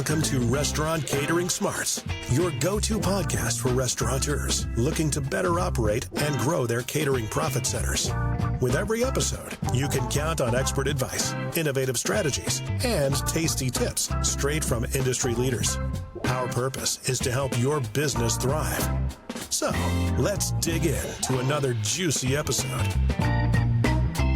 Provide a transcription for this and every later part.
Welcome to Restaurant Catering Smarts, your go-to podcast for restaurateurs looking to better operate and grow their catering profit centers. With every episode, you can count on expert advice, innovative strategies, and tasty tips straight from industry leaders. Our purpose is to help your business thrive. So, let's dig in to another juicy episode.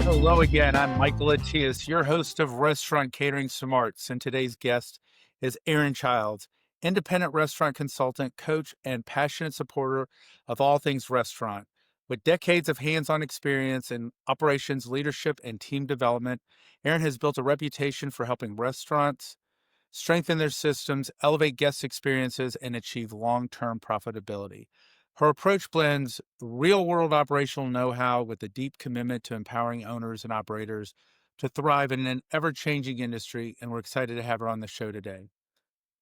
Hello again. I'm Michael Attias, your host of Restaurant Catering Smarts, and today's guest is Erin Childs, independent restaurant consultant, coach, and passionate supporter of all things restaurant. With decades of hands-on experience in operations, leadership, and team development, Erin has built a reputation for helping restaurants strengthen their systems, elevate guest experiences, and achieve long-term profitability. Her approach blends real-world operational know-how with a deep commitment to empowering owners and operators to thrive in an ever-changing industry, and we're excited to have her on the show today.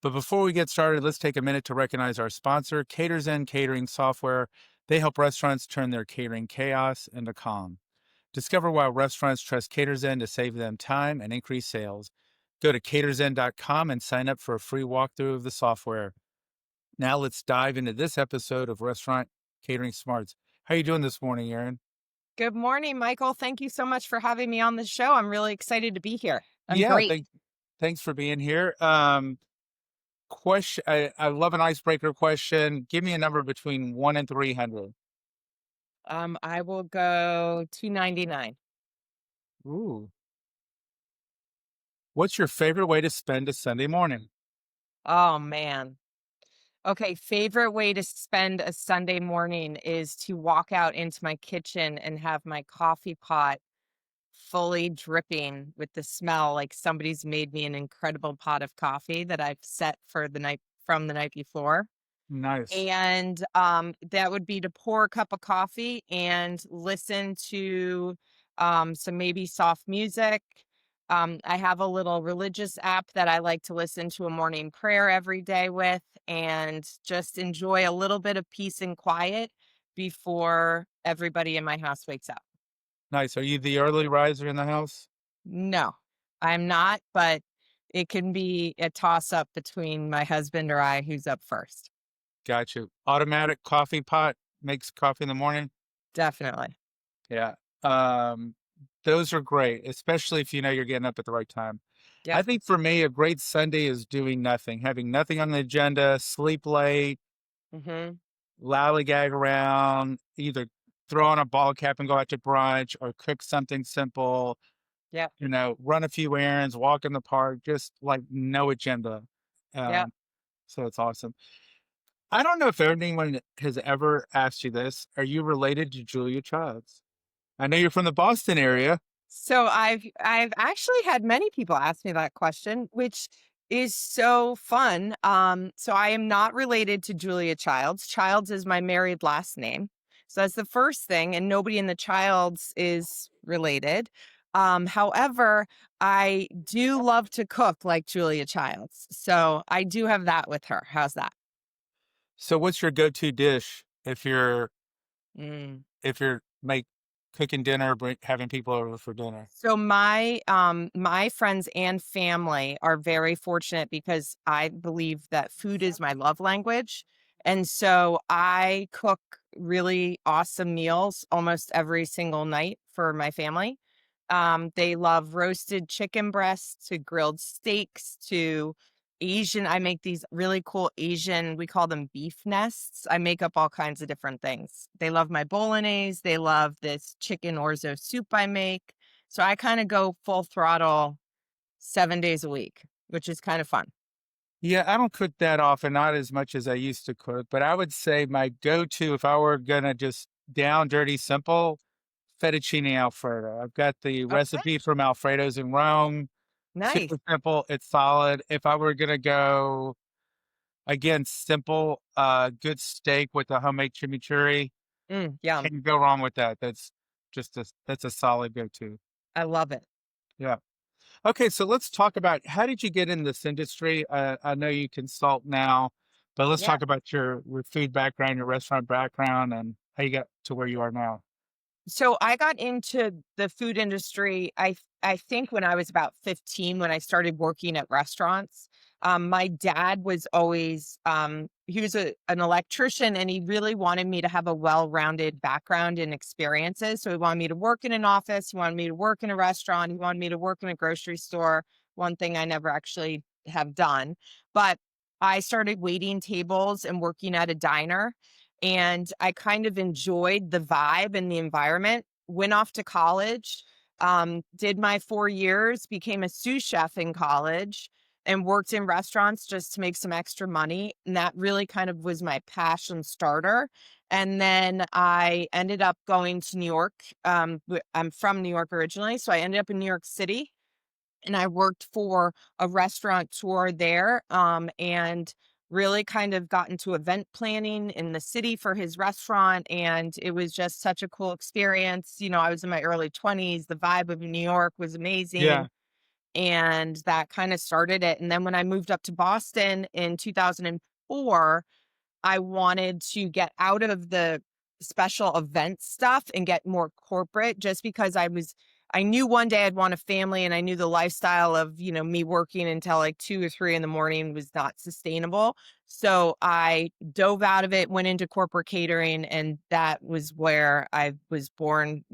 But before we get started, let's take a minute to recognize our sponsor, CaterZen Catering Software. They help restaurants turn their catering chaos into calm. Discover why restaurants trust CaterZen to save them time and increase sales. Go to caterzen.com and sign up for a free walkthrough of the software. Now let's dive into this episode of Restaurant Catering Smarts. How are you doing this morning, Erin? Good morning, Michael. Thank you so much for having me on the show. I'm really excited to be here. Great. Thanks for being here. Question. I love an icebreaker question. Give me a number between 1 and 300. I will go 299. Ooh. What's your favorite way to spend a Sunday morning? Oh, man. Okay, favorite way to spend a Sunday morning is to walk out into my kitchen and have my coffee pot fully dripping with the smell like somebody's made me an incredible pot of coffee that I've set for the night from the night before. Nice. And that would be to pour a cup of coffee and listen to some maybe soft music. I have a little religious app that I like to listen to a morning prayer every day with, and just enjoy a little bit of peace and quiet before everybody in my house wakes up. Nice. Are you the early riser in the house? No, I'm not, but it can be a toss up between my husband or I who's up first. Got you. Automatic coffee pot makes coffee in the morning? Definitely. Yeah. Those are great, especially if you know you're getting up at the right time. Yeah. I think for me, a great Sunday is doing nothing, having nothing on the agenda, sleep late, lollygag around, either throw on a ball cap and go out to brunch or cook something simple. Yeah. Run a few errands, walk in the park, just like no agenda. Yeah. So it's awesome. I don't know if anyone has ever asked you this. Are you related to Julia Childs? I know you're from the Boston area. So I've actually had many people ask me that question, which is so fun. So I am not related to Julia Childs. Childs is my married last name. So that's the first thing, and nobody in the Childs is related. However, I do love to cook like Julia Childs. So I do have that with her. How's that? So what's your go-to dish if you're cooking dinner, having people over for dinner? So my friends and family are very fortunate because I believe that food is my love language. And so I cook really awesome meals almost every single night for my family. They love roasted chicken breasts to grilled steaks to Asian. I make these really cool Asian, we call them beef nests. I make up all kinds of different things. They love my bolognese. They love this chicken orzo soup I make. So I kind of go full throttle 7 days a week, which is kind of fun. Yeah, I don't cook that often, not as much as I used to cook, but I would say my go-to, if I were gonna just down dirty simple, fettuccine Alfredo. I've got the recipe from Alfredo's in Rome. Nice. Super simple. It's solid. If I were going to go, again, simple, good steak with a homemade chimichurri. Yum. Can't go wrong with that. That's a solid go-to. I love it. Yeah. Okay. So let's talk about, how did you get in this industry? I know you consult now, but let's talk about your food background, your restaurant background, and how you got to where you are now. So I got into the food industry. I I think when I was about 15, when I started working at restaurants, my dad was always, he was an electrician and he really wanted me to have a well-rounded background and experiences. So he wanted me to work in an office. He wanted me to work in a restaurant. He wanted me to work in a grocery store. One thing I never actually have done, but I started waiting tables and working at a diner. And I kind of enjoyed the vibe and the environment. Went off to college, did my 4 years, became a sous chef in college, and worked in restaurants just to make some extra money. And that really kind of was my passion starter. And then I ended up going to New York. I'm from New York originally. So I ended up in New York City and I worked for a restaurateur there, and really kind of got into event planning in the city for his restaurant. And it was just such a cool experience. I was in my early 20s. The vibe of New York was Yeah. amazing. And that kind of started it. And then when I moved up to Boston in 2004, I wanted to get out of the special event stuff and get more corporate just because I knew one day I'd want a family and I knew the lifestyle of, me working until like 2 or 3 in the morning was not sustainable. So I dove out of it, went into corporate catering, and that was where I was born,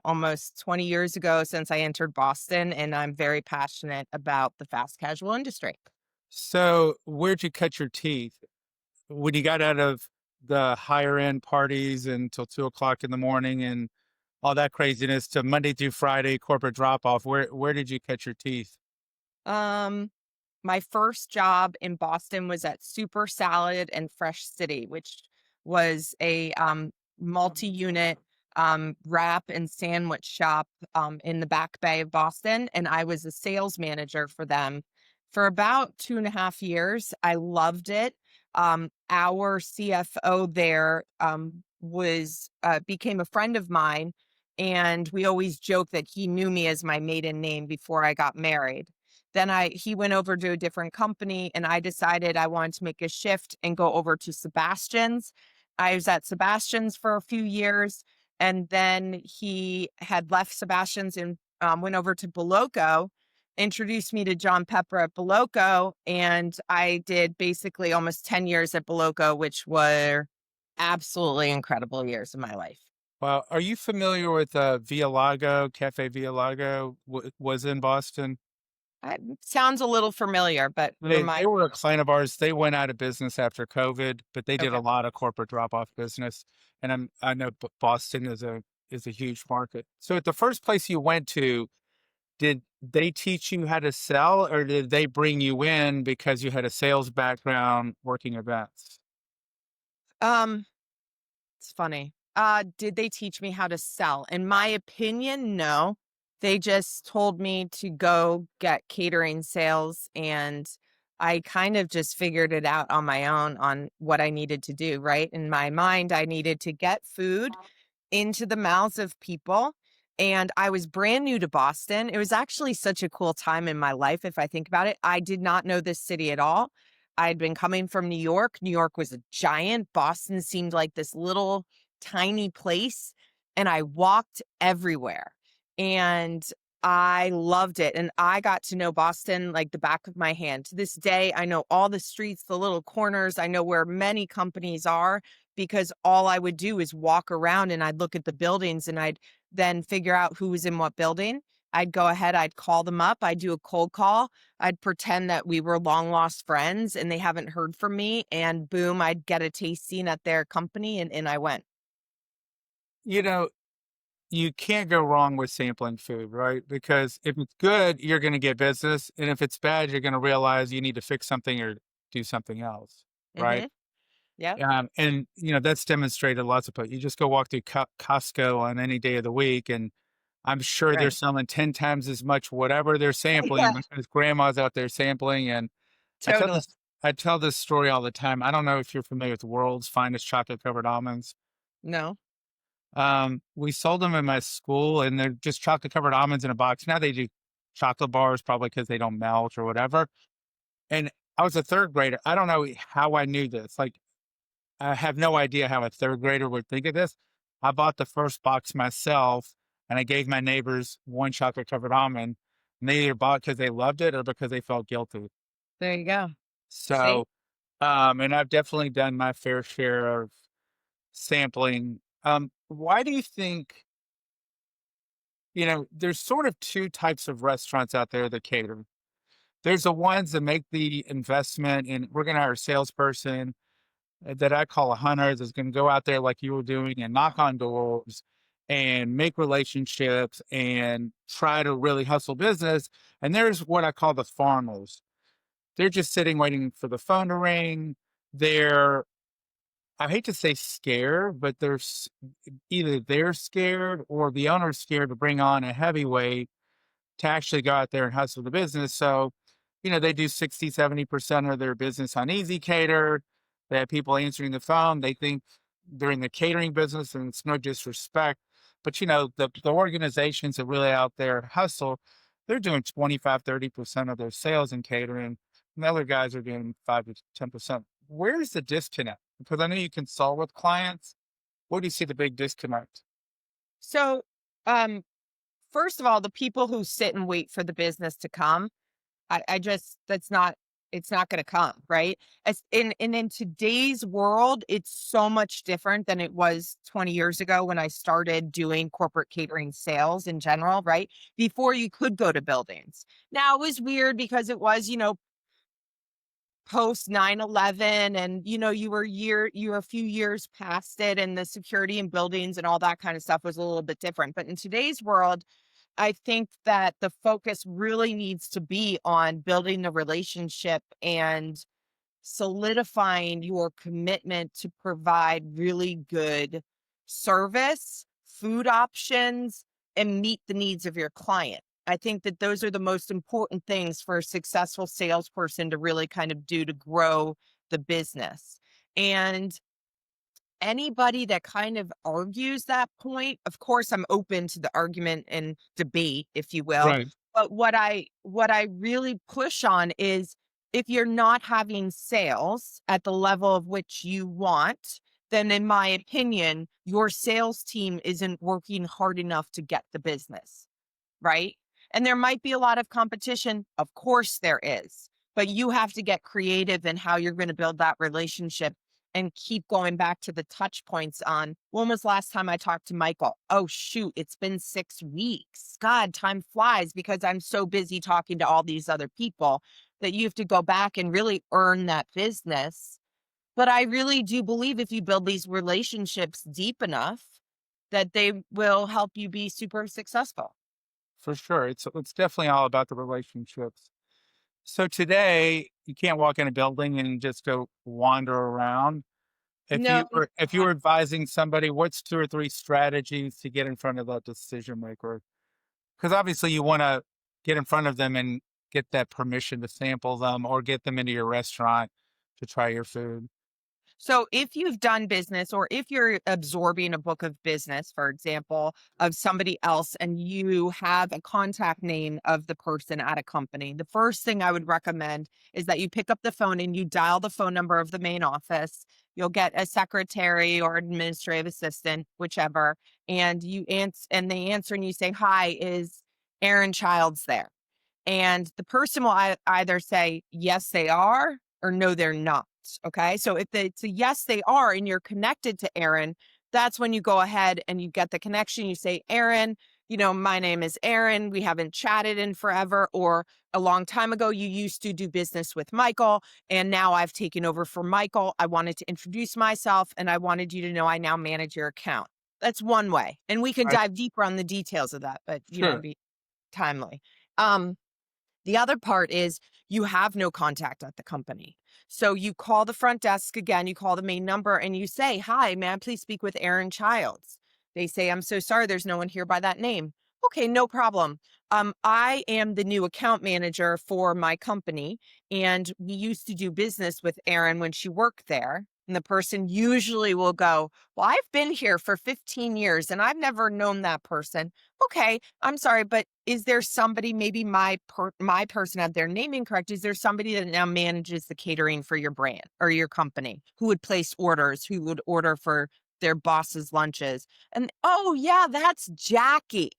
almost 20 years ago since I entered Boston. And I'm very passionate about the fast casual industry. So where'd you cut your teeth? When you got out of the higher end parties until 2 o'clock in the morning and all that craziness to Monday through Friday corporate drop off, where did you cut your teeth? Um, My first job in Boston was at Super Salad and Fresh City, which was a multi-unit wrap and sandwich shop in the Back Bay of Boston, and I was a sales manager for them for about 2.5 years. I loved it. Our CFO there was became a friend of mine, and we always joke that he knew me as my maiden name before I got married. Then he went over to a different company and I decided I wanted to make a shift and go over to Sebastian's. I was at Sebastian's for a few years and then he had left Sebastian's and went over to Beloco, introduced me to John Pepper at Beloco, and I did basically almost 10 years at Beloco, which were absolutely incredible years of my life. Well, are you familiar with Via Lago? Cafe Via Lago was in Boston. Sounds a little familiar, but They remind. were a client of ours. They went out of business after COVID, but they did Okay. a lot of corporate drop off business. And I know Boston is a huge market. So at the first place you went to, did they teach you how to sell, or did they bring you in because you had a sales background working events? Um, It's funny. Did they teach me how to sell? In my opinion, no. They just told me to go get catering sales, and I kind of just figured it out on my own on what I needed to do, right? In my mind, I needed to get food into the mouths of people. And I was brand new to Boston. It was actually such a cool time in my life, if I think about it. I did not know this city at all. I'd been coming from New York. New York was a giant. Boston seemed like this little tiny place. And I walked everywhere. And I loved it. And I got to know Boston like the back of my hand. To this day, I know all the streets, the little corners. I know where many companies are because all I would do is walk around and I'd look at the buildings and I'd then figure out who was in what building. I'd go ahead, I'd call them up, I'd do a cold call, I'd pretend that we were long lost friends and they haven't heard from me. And boom, I'd get a tasting at their company and I went. You know, you can't go wrong with sampling food, right? Because if it's good, you're going to get business. And if it's bad, you're going to realize you need to fix something or do something else, right? Mm-hmm. Yep. And that's demonstrated lots of places. You just go walk through Costco on any day of the week, and I'm sure they're Right. selling 10 times as much whatever they're sampling Yeah, because grandma's out there sampling. And I tell totally. this I tell this story all the time. I don't know if you're familiar with World's Finest Chocolate Covered Almonds. No. We sold them in my school, and they're just chocolate covered almonds in a box. Now they do chocolate bars, probably because they don't melt or whatever. And I was a third grader. I don't know how I knew this. Like, I have no idea how a third grader would think of this. I bought the first box myself. and I gave my neighbors one chocolate covered almond, and they either bought because they loved it or because they felt guilty. There you go. See? So, and I've definitely done my fair share of sampling. Why do you think, there's sort of two types of restaurants out there that cater? There's the ones that make the investment in, we're going to hire a salesperson that I call a hunter that's going to go out there like you were doing and knock on doors and make relationships and try to really hustle business. And there's what I call the farmers. They're just sitting waiting for the phone to ring. They're, I hate to say scared, but either they're scared or the owner's scared to bring on a heavyweight to actually go out there and hustle the business. So, they do 60, 70% of their business on Easy Cater. They have people answering the phone. They think they're in the catering business, and it's no disrespect. But, the organizations that really out there hustle, they're doing 25, 30% of their sales in catering. And the other guys are doing 5 to 10%. Where's the disconnect? Because I know you consult with clients. Where do you see the big disconnect? So, um, first of all, the people who sit and wait for the business to come, I just, it's not going to come, right? In today's world, it's so much different than it was 20 years ago when I started doing corporate catering sales in general, right? Before you could go to buildings. Now it was weird because it was, post 9/11, and you were a few years past it, and the security in buildings and all that kind of stuff was a little bit different. But in today's world, I think that the focus really needs to be on building the relationship and solidifying your commitment to provide really good service, food options, and meet the needs of your client. I think that those are the most important things for a successful salesperson to really kind of do to grow the business. And anybody that kind of argues that point, of course, I'm open to the argument and debate, if you will. Right. But what I really push on is, if you're not having sales at the level of which you want, then in my opinion, your sales team isn't working hard enough to get the business, right? And there might be a lot of competition. Of course there is. But you have to get creative in how you're going to build that relationship and keep going back to the touch points on, when was last time I talked to Michael? Oh, shoot, it's been 6 weeks. God, time flies because I'm so busy talking to all these other people that you have to go back and really earn that business. But I really do believe if you build these relationships deep enough, that they will help you be super successful. For sure. It's definitely all about the relationships. So today, you can't walk in a building and just go wander around. If No, you were if you were advising somebody, what's 2 or 3 strategies to get in front of that decision maker? Because obviously you want to get in front of them and get that permission to sample them or get them into your restaurant to try your food. so if you've done business, or if you're absorbing a book of business, for example, of somebody else, and you have a contact name of the person at a company, the first thing I would recommend is that you pick up the phone and you dial the phone number of the main office. You'll get a secretary or administrative assistant, whichever, and they answer and you say, "Hi, is Erin Childs there?" And the person will either say, "Yes, they are," or "No, they're not." Okay. So if it's a yes, they are, and you're connected to Erin, that's when you go ahead and you get the connection. You say, "Erin, my name is Erin. We haven't chatted in forever." Or, "A long time ago, you used to do business with Michael, and now I've taken over for Michael. I wanted to introduce myself, and I wanted you to know I now manage your account." That's one way. And we can I dive deeper on the details of that, but, Sure. be timely. Um, the other part is, you have no contact at the company. So you call the front desk again, you call the main number and you say, "Hi, may I please speak with Erin Childs?" They say, "I'm so sorry, there's no one here by that name." "Okay, no problem. I am the new account manager for my company, and we used to do business with Erin when she worked there." And the person usually will go, "Well, I've been here for 15 years and I've never known that person." "Okay, I'm sorry, but is there somebody, maybe my person had their name incorrect. Is there somebody that now manages the catering for your brand or your company, who would place orders, who would order for their boss's lunches?" And, "Oh yeah, that's Jackie."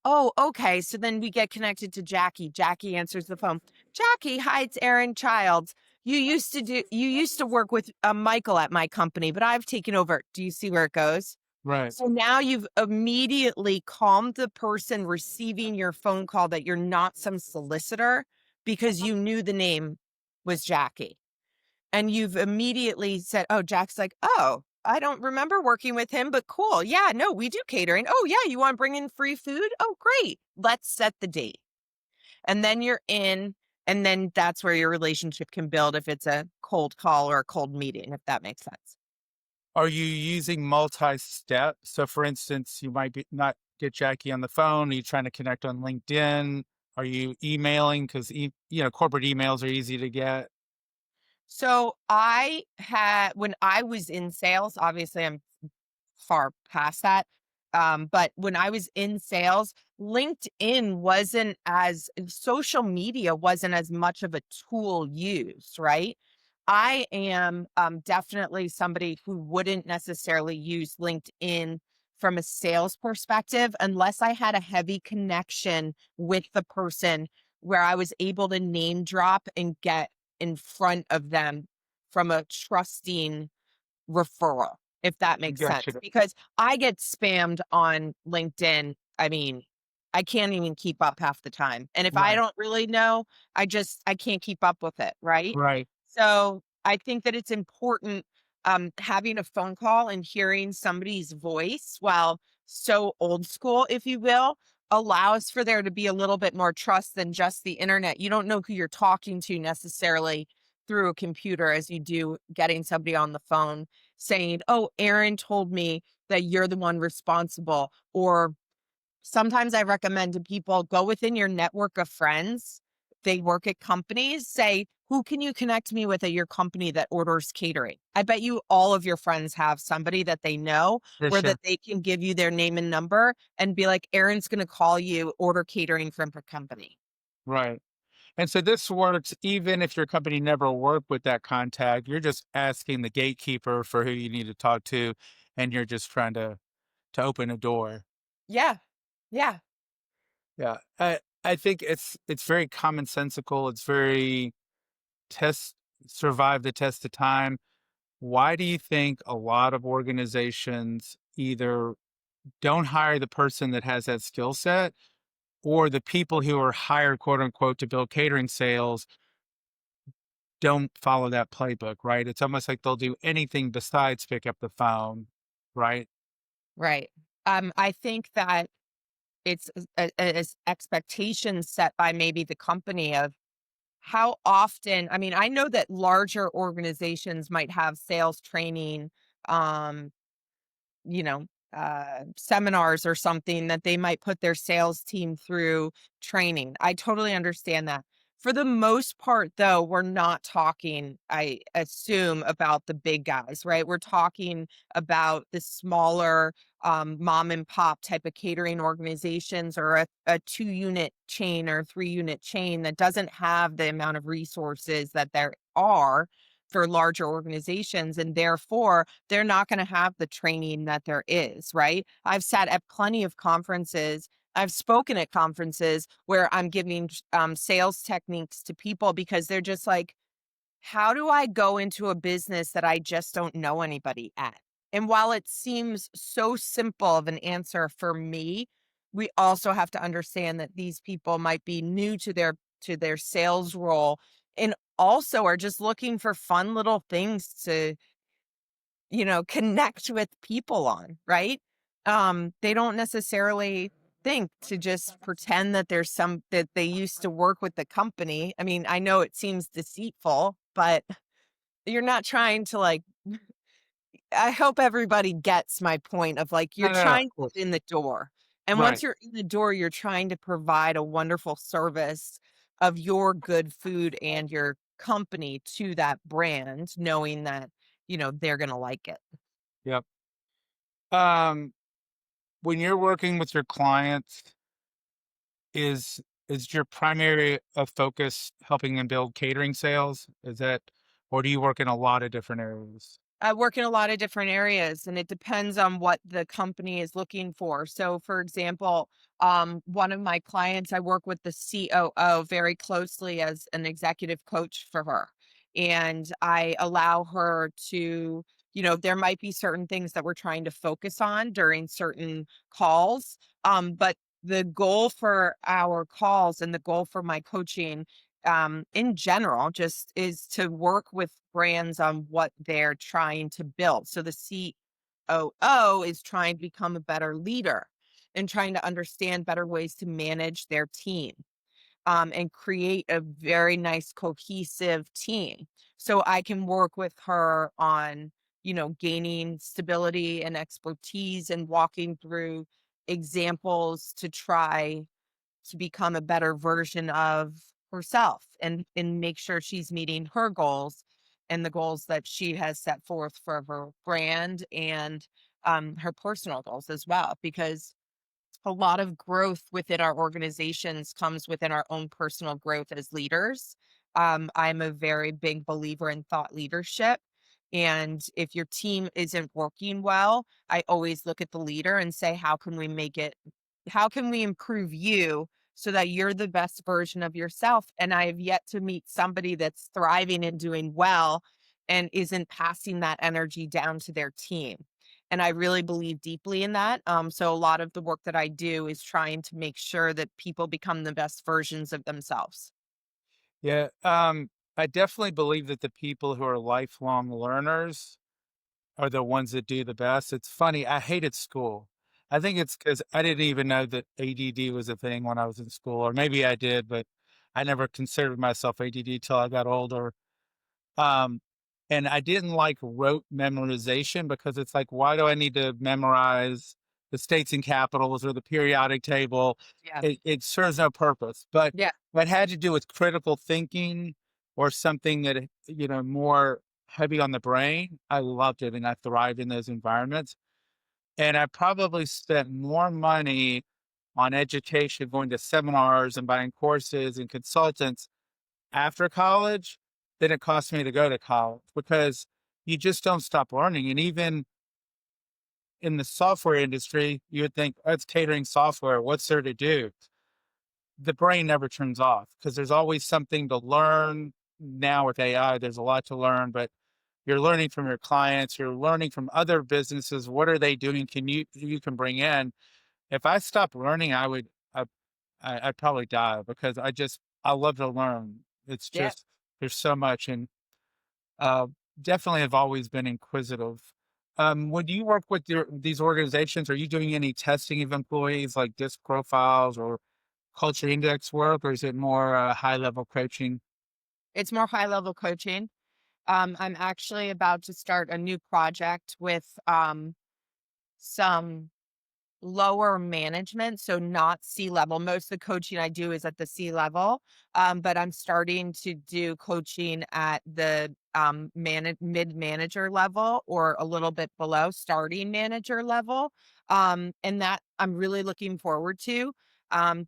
Oh, okay. So then we get connected to Jackie. Jackie answers the phone. Jackie, hi, it's Erin Childs. You used to work with Michael at my company, but I've taken over. Do you see where it goes? Right. So now you've immediately calmed the person receiving your phone call that you're not some solicitor because you knew the name was Jackie. And you've immediately said, oh, Jack's like, oh, I don't remember working with him, but cool. Yeah, no, we do catering. Oh, yeah, you want to bring in free food? Oh, great. Let's set the date. And then you're in, and then that's where your relationship can build if it's a cold call or a cold meeting, if that makes sense. Are you using multi-step? So for instance, you might be not get Jackie on the phone. Are you trying to connect on LinkedIn? Are you emailing? Because corporate emails are easy to get. So I had, when I was in sales, obviously I'm far past that. But when I was in sales, LinkedIn wasn't as social media wasn't as much of a tool used, right? I am definitely somebody who wouldn't necessarily use LinkedIn from a sales perspective unless I had a heavy connection with the person where I was able to name drop and get in front of them from a trusting referral, if that makes sense. Gotcha. Because I get spammed on LinkedIn. I mean, I can't even keep up half the time. And if I Right. don't really know, I can't keep up with it, right? Right. So I think that it's important having a phone call and hearing somebody's voice, while so old school, if you will, allows for there to be a little bit more trust than just the internet. You don't know who you're talking to necessarily through a computer as you do getting somebody on the phone saying, oh, Erin told me that you're the one responsible. Or sometimes I recommend to people go within your network of friends. They work at companies, say, who can you connect me with at your company that orders catering? I bet you all of your friends have somebody that they know For where sure. that they can give you their name and number and be like, Erin's going to call you, order catering from her company. Right. And so this works even if your company never worked with that contact. You're just asking the gatekeeper for who you need to talk to, and you're just trying to open a door. Yeah. Yeah. Yeah. I think it's very commonsensical. It's very test survive the test of time. Why do you think a lot of organizations either don't hire the person that has that skill set, or the people who are hired, quote unquote, to build catering sales don't follow that playbook, right? It's almost like they'll do anything besides pick up the phone, right? Right. I think that it's as expectations set by maybe the company of how often. I mean, I know that larger organizations might have sales training, um, you know, seminars or something that they might put their sales team through training. I totally understand that. For the most part, though, we're not talking, I assume, about the big guys, right? We're talking about the smaller mom and pop type of catering organizations, or a 2 unit chain or 3 unit chain that doesn't have the amount of resources that there are for larger organizations. And therefore, they're not going to have the training that there is, right? I've sat at plenty of conferences. I've spoken at conferences where I'm giving sales techniques to people because they're just like, how do I go into a business that I just don't know anybody at? And while it seems so simple of an answer for me, we also have to understand that these people might be new to their sales role, and also are just looking for fun little things to, connect with people on, right? They don't necessarily think to just pretend that there's some that they used to work with the company. I mean, I know it seems deceitful, but you're not trying to like, I hope everybody gets my point of like, No, you're no, no, trying of to course. get in the door. And once Right. you're in the door, you're trying to provide a wonderful service of your good food and your company to that brand, knowing that, they're going to like it. Yep. Um, when you're working with your clients, is is your primary focus helping them build catering sales? Is that, or do you work in a lot of different areas? I work in a lot of different areas and it depends on what the company is looking for. So, for example, one of my clients, I work with the COO very closely as an executive coach for her. And I allow her to, there might be certain things that we're trying to focus on during certain calls. But the goal for our calls and the goal for my coaching in general just is to work with brands on what they're trying to build. So the COO is trying to become a better leader and trying to understand better ways to manage their team and create a very nice cohesive team. So I can work with her on, gaining stability and expertise and walking through examples to try to become a better version of herself and make sure she's meeting her goals and the goals that she has set forth for her brand and her personal goals as well, because a lot of growth within our organizations comes within our own personal growth as leaders. I'm a very big believer in thought leadership. And if your team isn't working well, I always look at the leader and say, how can we improve you so that you're the best version of yourself? And I have yet to meet somebody that's thriving and doing well and isn't passing that energy down to their team. And I really believe deeply in that. So a lot of the work that I do is trying to make sure that people become the best versions of themselves. Yeah, I definitely believe that the people who are lifelong learners are the ones that do the best. It's funny, I hated school. I think it's because I didn't even know that ADD was a thing when I was in school, or maybe I did, but I never considered myself ADD till I got older. Um, and I didn't like rote memorization because it's like, why do I need to memorize the states and capitals or the periodic table? Yeah. It serves no purpose. But Yeah. what had to do with critical thinking or something that, more heavy on the brain, I loved it and I thrived in those environments. And I probably spent more money on education, going to seminars and buying courses and consultants after college than it cost me to go to college because you just don't stop learning. And even in the software industry, you would think, oh, it's catering software. What's there to do? The brain never turns off because there's always something to learn. Now with AI, there's a lot to learn, but you're learning from your clients, you're learning from other businesses. What are they doing? You can bring in. If I stopped learning, I'd probably die because I love to learn. It's Yeah. just there's so much, and uh, definitely have always been inquisitive. When you work with these organizations, are you doing any testing of employees like disc profiles or culture index work, or is it more high level coaching? It's more high level coaching. I'm actually about to start a new project with some lower management, so not C-level. Most of the coaching I do is at the C-level, but I'm starting to do coaching at the mid-manager level or a little bit below starting manager level. And that I'm really looking forward to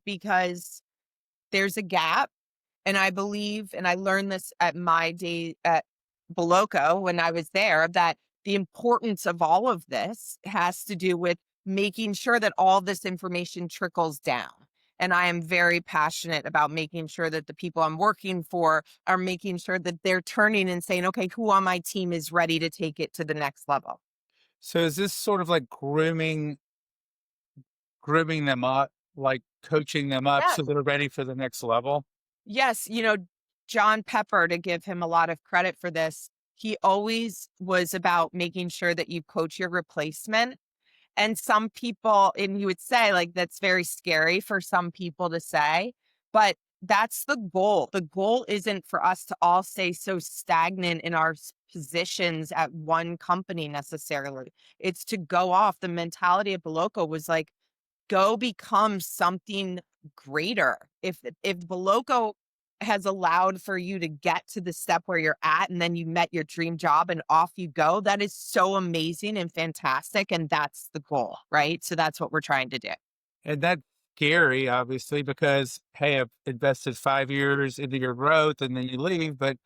because there's a gap. And I believe, and I learned this at my day at Beloco when I was there, that the importance of all of this has to do with making sure that all this information trickles down. And I am very passionate about making sure that the people I'm working for are making sure that they're turning and saying, okay, who on my team is ready to take it to the next level? So is this sort of like grooming them up, like coaching them up Yeah. so they're ready for the next level? Yes. John Pepper, to give him a lot of credit for this, he always was about making sure that you coach your replacement. And some people, and you would say, like, that's very scary for some people to say, but that's the goal. The goal isn't for us to all stay so stagnant in our positions at one company necessarily. It's to go off. The mentality of Beloco was like, go become something greater. If Beloco has allowed for you to get to the step where you're at and then you met your dream job and off you go, that is so amazing and fantastic. And that's the goal, right? So that's what we're trying to do. And that's scary, obviously, because hey, I've invested 5 years into your growth and then you leave, but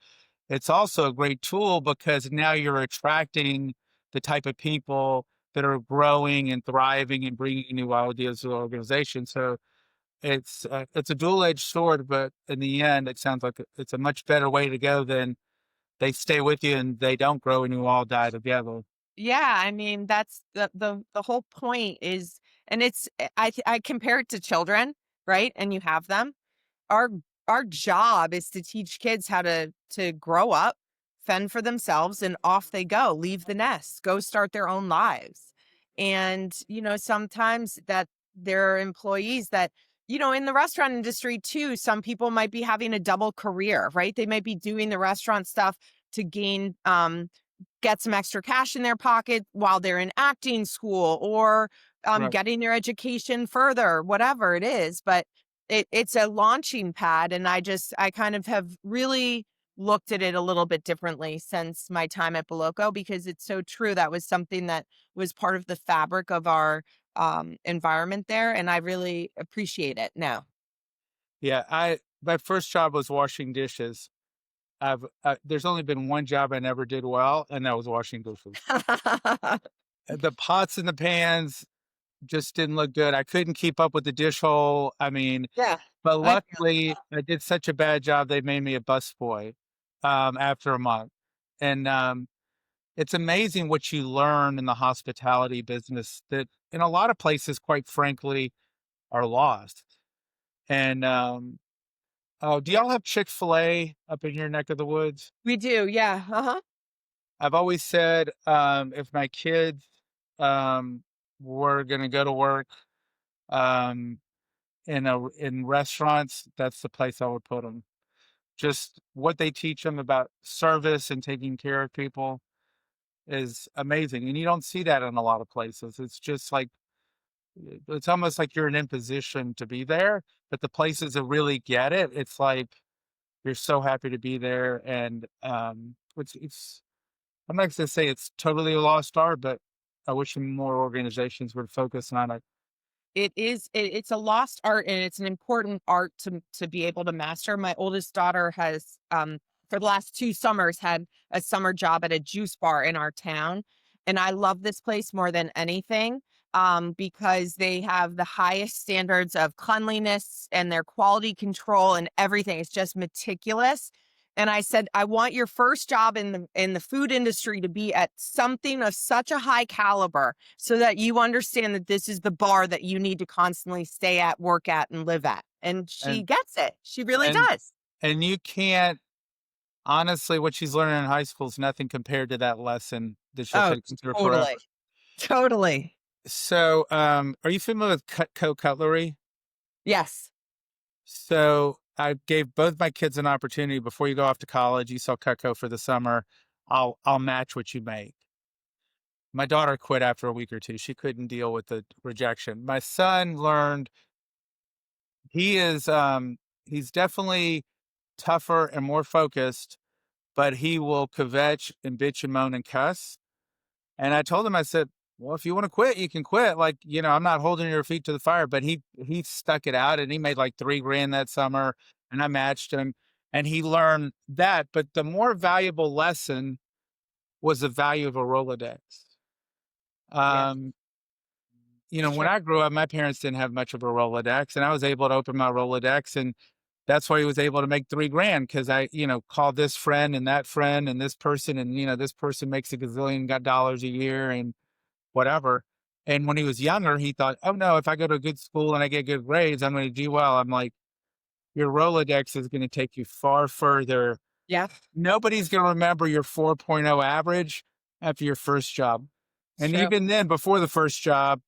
it's also a great tool because now you're attracting the type of people that are growing and thriving and bringing new ideas to the organization. So it's a dual-edged sword, but in the end, it sounds like it's a much better way to go than they stay with you and they don't grow and you all die together. Yeah, I mean, that's the whole point is, and it's I compare it to children, right? And you have them. Our our job is to teach kids how to grow up, fend for themselves, and off they go, leave the nest, go start their own lives. And, sometimes that there are employees that, in the restaurant industry too, some people might be having a double career, right? They might be doing the restaurant stuff to gain get some extra cash in their pocket while they're in acting school, or Right. getting their education further, whatever it is. But it's a launching pad. And I kind of have really looked at it a little bit differently since my time at Beloco, because it's so true. That was something that was part of the fabric of our environment there. And I really appreciate it now. Yeah, my first job was washing dishes. There's only been one job I never did well, and that was washing dishes. The pots and the pans just didn't look good. I couldn't keep up with the dish hole. I mean, Yeah. but I luckily I did such a bad job, they made me a busboy, after a month. And, it's amazing what you learn in the hospitality business that in a lot of places, quite frankly, are lost. And, oh, do y'all have Chick-fil-A up in your neck of the woods? We do. Yeah. Uh-huh. I've always said, if my kids, um, were gonna go to work, um, in restaurants, that's the place I would put them. Just what they teach them about service and taking care of people is amazing, and you don't see that in a lot of places. It's just like it's almost like you're an imposition to be there, but the places that really get it, it's like you're so happy to be there, and, it's I'm not gonna say it's totally a lost art, but I wish more organizations would focus on it. It's a lost art, and it's an important art to be able to master. My oldest daughter has for the last 2 summers had a summer job at a juice bar in our town, and I love this place more than anything, because they have the highest standards of cleanliness, and their quality control and everything is just meticulous. And I said, I want your first job in the food industry to be at something of such a high caliber, so that you understand that this is the bar that you need to constantly stay at, work at, and live at. And she And gets it. She really and does. and you can't honestly, what she's learning in high school is nothing compared to that lesson that she'll Oh, take with her totally. forever. Totally. So, are you familiar with Cutco Cutlery? Yes. So, I gave both my kids an opportunity before you go off to college. You sell Cutco for the summer. I'll match what you make. My daughter quit after a week or two. She couldn't deal with the rejection. My son learned he is he's definitely tougher and more focused, but he will kvetch and bitch and moan and cuss. And I told him, I said, well, if you want to quit, you can quit. Like, I'm not holding your feet to the fire, but he stuck it out and he made like 3 grand that summer and I matched him and he learned that. But the more valuable lesson was the value of a Rolodex. Yes. Um, when Sure. I grew up, my parents didn't have much of a Rolodex and I was able to open my Rolodex and that's why he was able to make 3 grand because I, called this friend and this person and, this person makes a gazillion dollars a year and whatever. And when he was younger, he thought, oh no, if I go to a good school and I get good grades, I'm going to do well. I'm like, your Rolodex is going to take you far further. Yeah. Nobody's going to remember your 4.0 average after your first job. It's And true. even then, before the first job,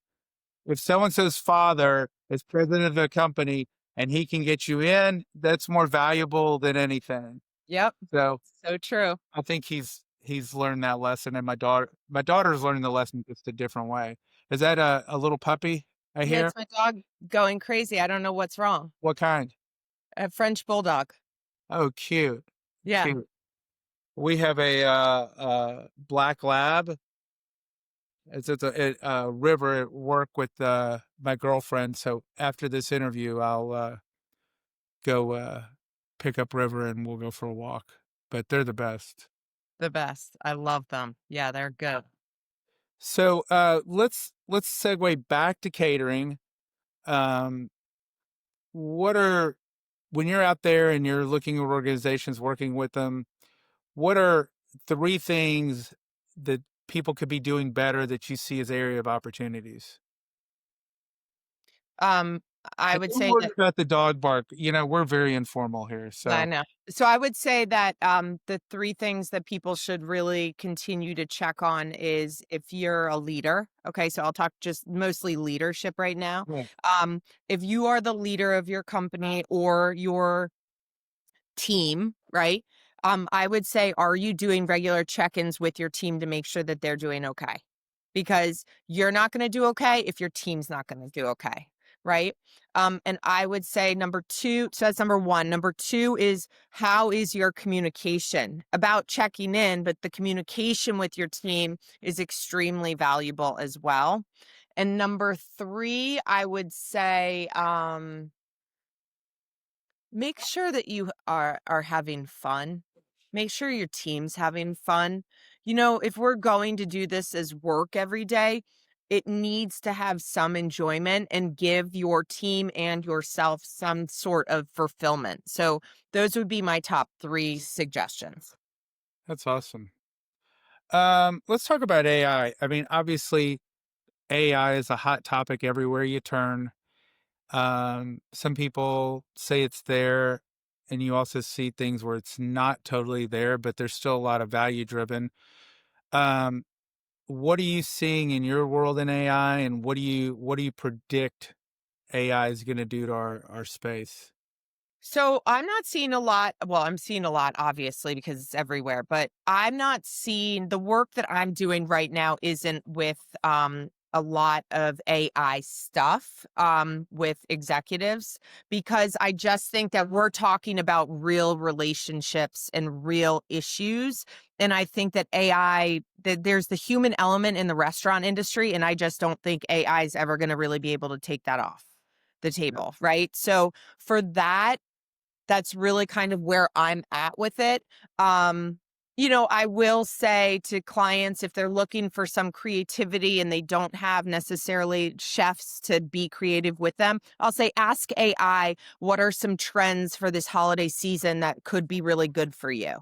if so and so's father is president of a company and he can get you in, that's more valuable than anything. Yep. So So true. I think he's learned that lesson, and my daughter's learning the lesson just a different way. Is that a little puppy I Yeah, hear? it's my dog going crazy. I don't know what's wrong. What kind? A French bulldog. Oh, cute, Yeah. cute. We have a black lab. It's a river at work with my girlfriend. So after this interview, I'll go pick up River and we'll go for a walk. but they're the best. The best. I love them. Yeah, they're good. So let's segue back to catering. Um, what are when you're out there and you're looking at organizations, working with them, what are three things that people could be doing better that you see as area of opportunities? Um, I And would don't say worry that about the dog bark. We're very informal here. I So know. So I would say that the three things that people should really continue to check on is if you're a leader. Okay, so I'll talk just mostly leadership right now. right. If you are the leader of your company or your team, right? I would say, are you doing regular check-ins with your team to make sure that they're doing okay? Because you're not going to do okay if your team's not going to do okay, right? And I would say number two, so that's number one. Number two is how is your communication about checking in, but the communication with your team is extremely valuable as well. And number three, I would say, make sure that you are having fun. Make sure your team's having fun. If we're going to do this as work every day, it needs to have some enjoyment and give your team and yourself some sort of fulfillment. So those would be my top three suggestions. That's awesome. Let's talk about AI. I mean, obviously, AI is a hot topic everywhere you turn. Some people say it's there, and you also see things where it's not totally there, but there's still a lot of value driven. Um, what are you seeing in your world in AI, and what do you predict AI is going to do to our space? So I'm not seeing a lot. Well, I'm seeing a lot, obviously, because it's everywhere, but I'm not seeing the work that I'm doing right now isn't with a lot of AI stuff with executives, because I just think that we're talking about real relationships and real issues. And I think that that there's the human element in the restaurant industry, and I just don't think AI is ever going to really be able to take that off the table, right? So for that, that's really kind of where I'm at with it. I will say to clients, if they're looking for some creativity and they don't have necessarily chefs to be creative with them, I'll say ask AI, what are some trends for this holiday season that could be really good for you?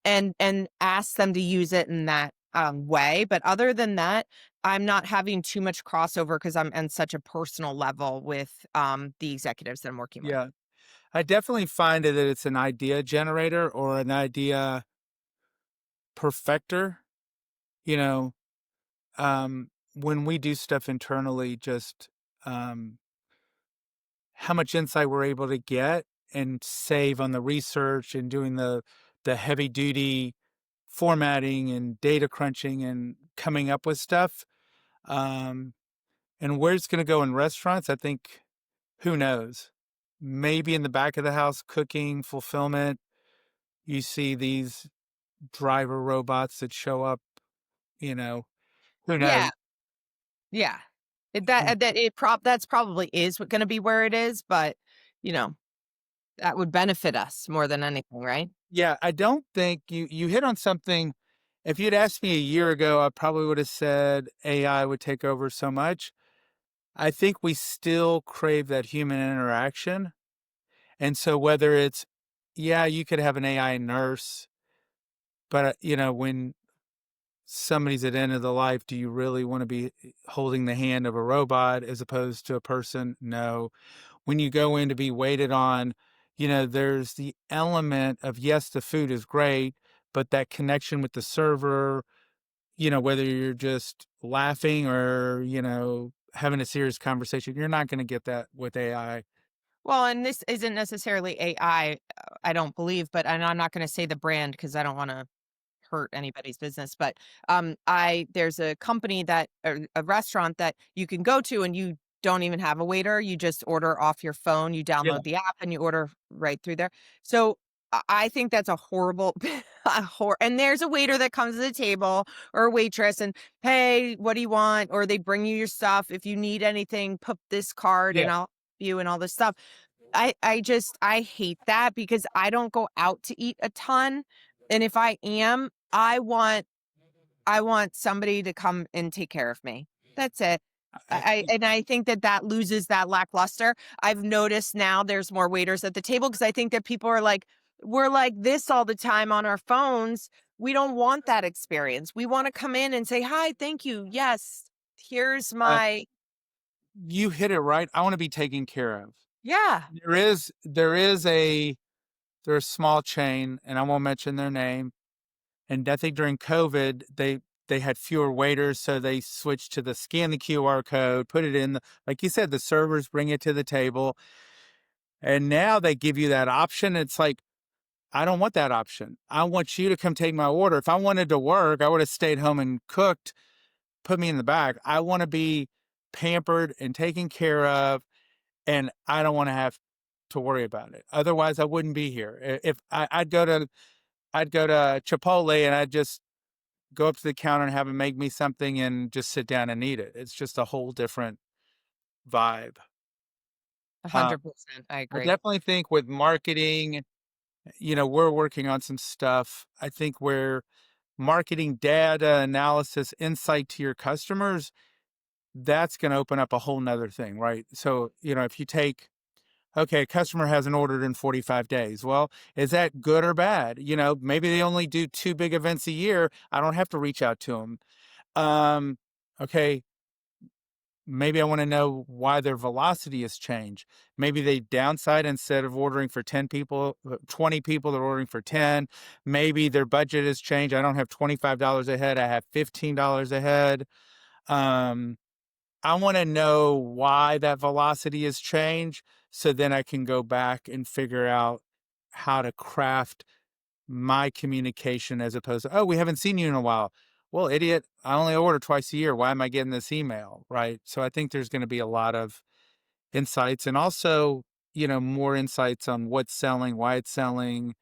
And ask them to use it in that way. But other than that, I'm not having too much crossover because I'm on such a personal level with the executives that I'm working with. Yeah, I definitely find that it's an idea generator or an idea perfecter. You know, when we do stuff internally, just um, how much insight we're able to get and save on the research and doing the heavy duty formatting and data crunching and coming up with stuff. Um, and where it's going to go in restaurants, I think, who knows? Maybe in the back of the house, cooking, fulfillment. You see these driver robots that show up, you know, who knows? Yeah, yeah. That's probably is what gonna be where it is, but, you know, that would benefit us more than anything, right? Yeah, I don't think you hit on something. If you'd asked me a year ago, I probably would have said AI would take over so much. I think we still crave that human interaction. And so whether it's, yeah, you could have an AI nurse, but when somebody's at the end of the life, do you really want to be holding the hand of a robot as opposed to a person? No. When you go in to be waited on, there's the element of, yes, the food is great, but that connection with the server, whether you're just laughing or, having a serious conversation, you're not going to get that with AI. Well, and this isn't necessarily AI, I don't believe, but and I'm not gonna say the brand because I don't wanna hurt anybody's business, but I there's a company that or a restaurant that you can go to and you don't even have a waiter. You just order off your phone. You Yeah. download the app and you order right through there. So I think that's a horrible, and there's a waiter that comes to the table or a waitress and, hey, what do you want? Or they bring you your stuff. If you need anything, put this card Yeah. and I'll help you and all this stuff. I hate that because I don't go out to eat a ton. And if I am, I want somebody to come and take care of me. That's it. I think that loses that lackluster. I've noticed now there's more waiters at the table because I think that people are like, we're like this all the time on our phones. We don't want that experience. We want to come in and say, hi, thank you. Yes, here's Uh, my, you hit it right. I want to be taken care of. yeah, They're a small chain, and I won't mention their name. And I think during COVID, they had fewer waiters, so they switched to scan the QR code, put it in like you said, the servers bring it to the table, and now they give you that option. It's like, I don't want that option. I want you to come take my order. If I wanted to work, I would have stayed home and cooked, put me in the back. I want to be pampered and taken care of, and I don't want to have to worry about it. Otherwise, I wouldn't be here. If I'd go to Chipotle and I'd just go up to the counter and have them make me something and just sit down and eat it. It's just a whole different vibe. Uh, 100%. I I agree. definitely think with marketing, we're working on some stuff. I think where marketing data analysis, insight to your customers, that's going to open up a whole nother thing, right? So, if you take, okay, a customer hasn't ordered in 45 days. Well, is that good or bad? Maybe they only do 2 big events a year. I don't have to reach out to them. Okay, maybe I want to know why their velocity has changed. Maybe they downside, instead of ordering for 10 people, 20 people, they're ordering for 10. Maybe their budget has changed. I don't have $25 ahead. I have $15 ahead. I want to know why that velocity has changed, so then I can go back and figure out how to craft my communication, as opposed to, oh, we haven't seen you in a while. Well, idiot, I only order twice a year. Why am I getting this email? Right. So I think there's going to be a lot of insights, and also, more insights on what's selling, why it's selling.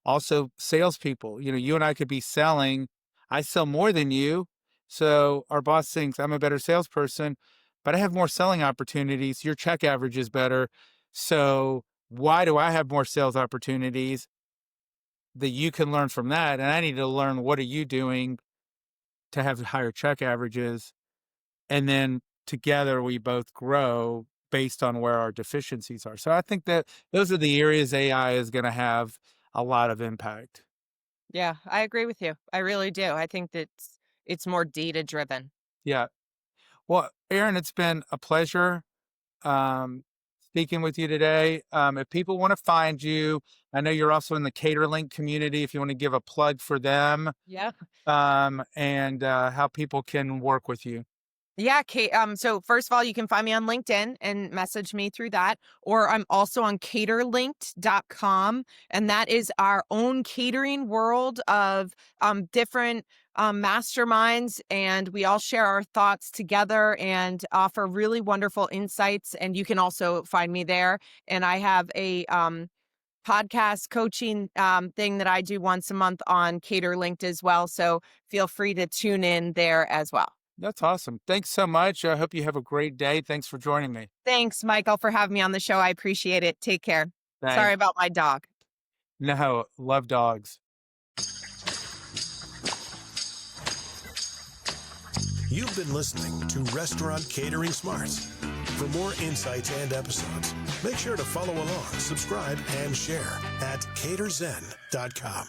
Also, salespeople, you and I could be selling. I sell more than you. So our boss thinks I'm a better salesperson, but I have more selling opportunities. Your check average is better. So why do I have more sales opportunities that you can learn from that? And I need to learn, what are you doing to have higher check averages? And then together we both grow based on where our deficiencies are. So I think that those are the areas AI is going to have a lot of impact. Yeah, I agree with you. I really do. I think that it's more data driven. Yeah. Well, Erin, it's been a pleasure um, speaking with you today. If people want to find you, I know you're also in the CaterLink community. If you want to give a plug for them, Yeah. and how people can work with you. Yeah, Kate. So first of all, you can find me on LinkedIn and message me through that. Or I'm also on caterlinked.com. And that is our own catering world of different masterminds. And we all share our thoughts together and offer really wonderful insights. And you can also find me there. And I have a podcast coaching thing that I do once a month on CaterLinked as well. So feel free to tune in there as well. That's awesome. Thanks so much. I hope you have a great day. Thanks for joining me. Thanks, Michael, for having me on the show. I appreciate it. Take care. Sorry Thanks. about my dog. No, love dogs. You've been listening to Restaurant Catering Smarts. For more insights and episodes, make sure to follow along, subscribe, and share at caterzen.com.